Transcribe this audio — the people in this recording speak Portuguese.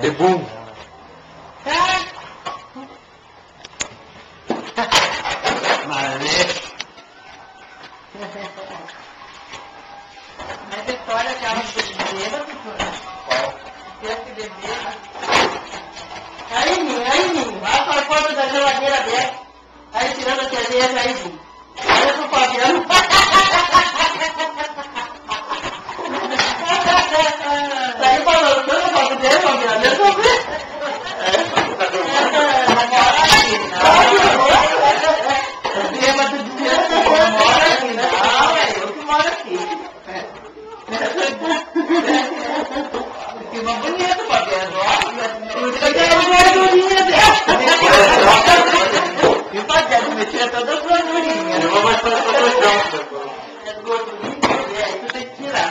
Bebum. Mas você olha aquela bebida, Qual? que bebida. Aí, Ninho, vai para a porta da geladeira dela. Aí, tirando a cerveja, aí, Ninho. Olha pro Fabiano. Saiu balançando o papo dele, Fabiano. Eu tô vendo. Mora aqui, não, é eu que moro aqui. Que uma bonita, Fabiano. Eu quero uma gordurinha dela. E o Fabiano metia todas as gordurinhas. Eu vou mais para o chão.